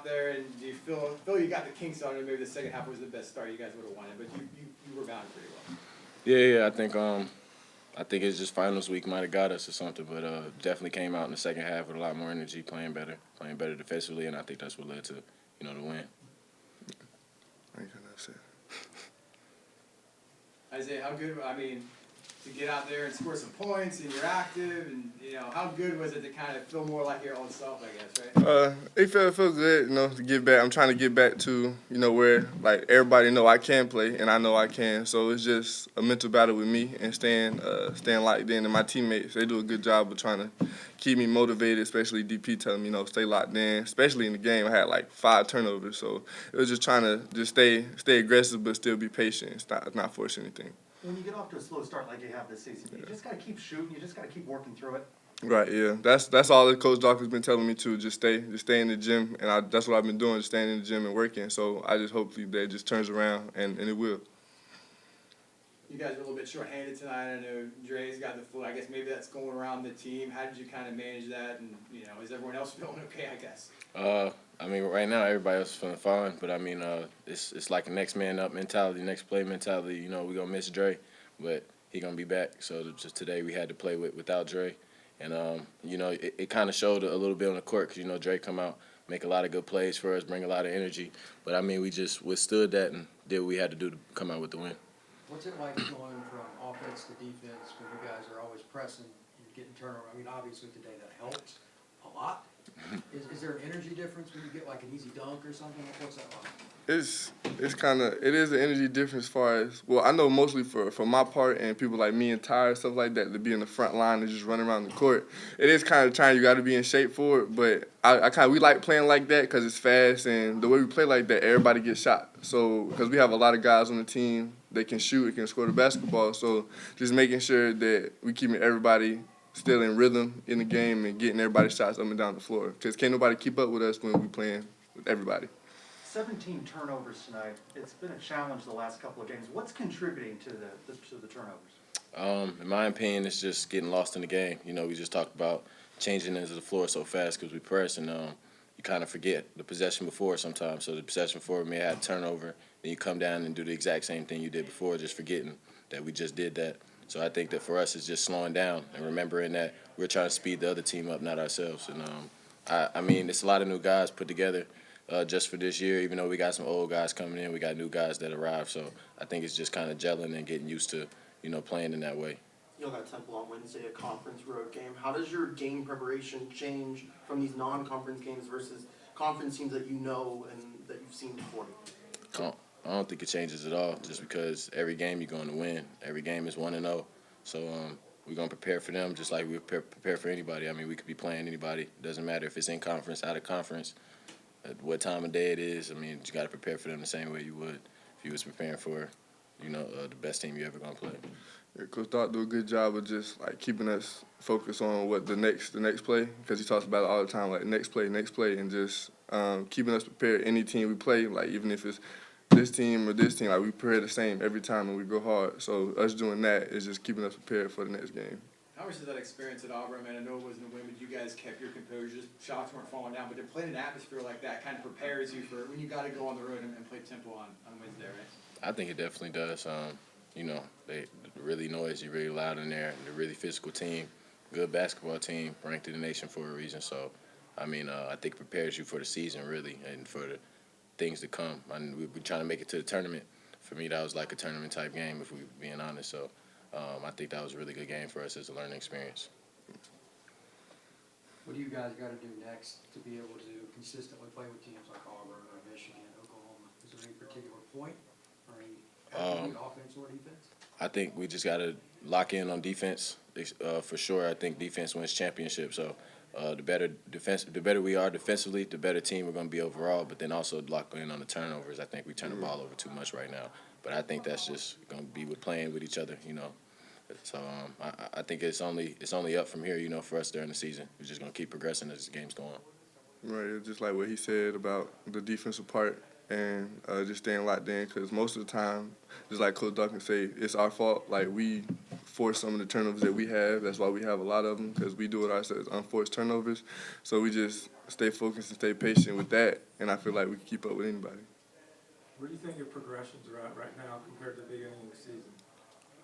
there, and do you feel you got the kinks on it? Maybe the second half was the best start you guys would have wanted, but you rebounded pretty well. Yeah. I think it's just finals week might have got us or something, but definitely came out in the second half with a lot more energy, playing better defensively, and I think that's what led to the win. I ain't got nothing to say. Isaiah, how good? I mean, to get out there and score some points, and you're active, and how good was it to kind of feel more like your own self? I guess, right? It felt good, to get back. I'm trying to get back to where like everybody know I can play and I know I can. So it's just a mental battle with me and staying locked in. And my teammates, they do a good job of trying to keep me motivated, especially DP telling me stay locked in. Especially in the game, I had like 5 turnovers, so it was just trying to just stay aggressive but still be patient, not force anything. When you get off to a slow start like you have this season, you just got to keep shooting. You just got to keep working through it. Right, yeah. That's all that Coach Doc has been telling me to, just stay in the gym, and that's what I've been doing, just staying in the gym and working. So I just hopefully that it just turns around, and it will. You guys are a little bit short-handed tonight. I know Dre's got the flu. I guess maybe that's going around the team. How did you kind of manage that? And is everyone else feeling okay? I guess. Right now everybody else is feeling fine, but it's like a next man up mentality, next play mentality. We're gonna miss Dre, but he gonna be back. So just today we had to play without Dre. And, it kind of showed a little bit on the court because, Drake come out, make a lot of good plays for us, bring a lot of energy. But, we just withstood that and did what we had to do to come out with the win. What's it like going from offense to defense when you guys are always pressing and getting turnover? Obviously today that helped a lot. Is there an energy difference when you get like an easy dunk or something? What's that like? It is an energy difference as far as, well, I know mostly for my part and people like me and Ty, stuff like that, to be in the front line and just run around the court. It is kind of time you got to be in shape for it, but we like playing like that because it's fast, and the way we play like that, everybody gets shot. So, because we have a lot of guys on the team that can shoot, can score the basketball, so just making sure that we keeping everybody still in rhythm in the game and getting everybody's shots up and down the floor. Because can't nobody keep up with us when we playing with everybody. 17 turnovers tonight. It's been a challenge the last couple of games. What's contributing to the turnovers? In my opinion, it's just getting lost in the game. We just talked about changing into the floor so fast because we press, and you kind of forget the possession before sometimes. So the possession before may have turnover, then you come down and do the exact same thing you did before, just forgetting that we just did that. So I think that for us, it's just slowing down and remembering that we're trying to speed the other team up, not ourselves. And it's a lot of new guys put together just for this year. Even though we got some old guys coming in, we got new guys that arrived. So I think it's just kind of gelling and getting used to, playing in that way. You'll got Temple on Wednesday, a conference road game. How does your game preparation change from these non-conference games versus conference teams that you know and that you've seen before? I don't think it changes at all, just because every game you're going to win. Every game is 1-0. So we're going to prepare for them just like we prepare for anybody. We could be playing anybody. It doesn't matter if it's in conference, out of conference, what time of day it is. You got to prepare for them the same way you would if you was preparing for, the best team you ever going to play. Yeah, Coach Doc do a good job of just like keeping us focused on what the next play, because he talks about it all the time, like next play, and just keeping us prepared. Any team we play, like even if it's this team or this team, like we prepare the same every time and we go hard. So us doing that is just keeping us prepared for the next game. How much is that experience at Auburn? I know it wasn't a win, but you guys kept your composure. Shots weren't falling down, but to play in an atmosphere like that kind of prepares you for when you got to go on the road and play Temple on Wednesday, right? I think it definitely does. They really noisy, really loud in there. They're a really physical team, good basketball team, ranked in the nation for a reason. So, I think it prepares you for the season, really, and for the things to come. We're trying to make it to the tournament. For me, that was like a tournament-type game, if we're being honest. So, I think that was a really good game for us as a learning experience. What do you guys got to do next to be able to consistently play with teams like Auburn or Michigan, Oklahoma? Is there any particular point or any offense or defense? I think we just got to lock in on defense for sure. I think defense wins championships. So the better we are defensively, the better team we're going to be overall. But then also lock in on the turnovers. I think we turn the ball over too much right now. But I think that's just going to be with playing with each other, So I think it's only up from here, for us during the season. We're just going to keep progressing as the game's going on. Right, just like what he said about the defensive part. and just staying locked in. Because most of the time, just like Coach Duncan say, it's our fault. Like, we force some of the turnovers that we have. That's why we have a lot of them, because we do it ourselves, unforced turnovers. So we just stay focused and stay patient with that, and I feel like we can keep up with anybody. Where do you think your progressions are at right now compared to the beginning of the season?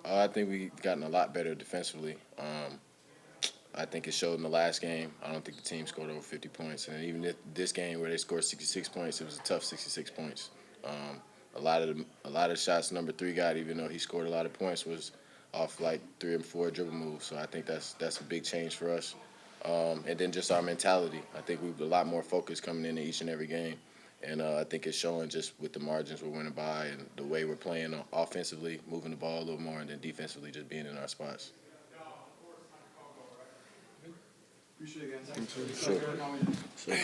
I think we've gotten a lot better defensively. I think it showed in the last game. I don't think the team scored over 50 points. And even this game where they scored 66 points, it was a tough 66 points. A lot of shots number 3 got, even though he scored a lot of points, was off like 3 or 4 dribble moves. So I think that's a big change for us. And then just our mentality. I think we've a lot more focus coming into each and every game. And I think it's showing just with the margins we're winning by and the way we're playing offensively, moving the ball a little more, and then defensively just being in our spots. Appreciate it, guys. Sure.